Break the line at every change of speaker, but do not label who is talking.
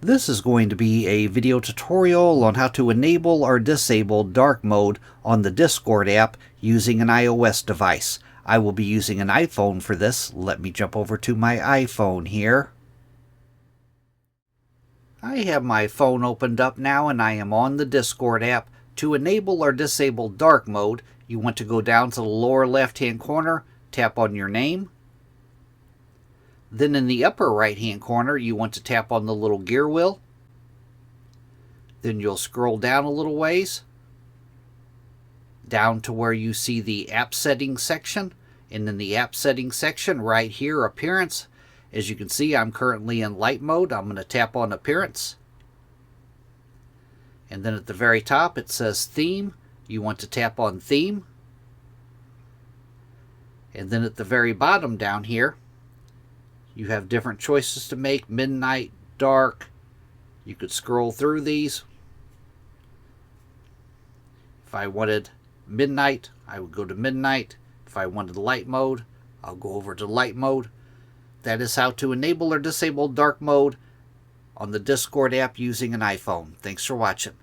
This is going to be a video tutorial on how to enable or disable dark mode on the Discord app using an iOS device. I will be using an iPhone for this. Let me jump over to my iPhone here. I have my phone opened up now and I am on the Discord app. To enable or disable dark mode, you want to go down to the lower left hand corner, tap on your name. Then in the upper right hand corner, you want to tap on the little gear wheel. Then you'll scroll down a little ways, down to where you see the app settings section. And in the app settings section right here, appearance. As you can see, I'm currently in light mode. I'm going to tap on appearance. And then at the very top, it says theme. You want to tap on theme. And then at the very bottom down here, you have different choices to make: midnight, dark. You could scroll through these. If I wanted midnight, I would go to midnight. If I wanted light mode, I'll go over to light mode. That is how to enable or disable dark mode on the Discord app using an iPhone. Thanks for watching.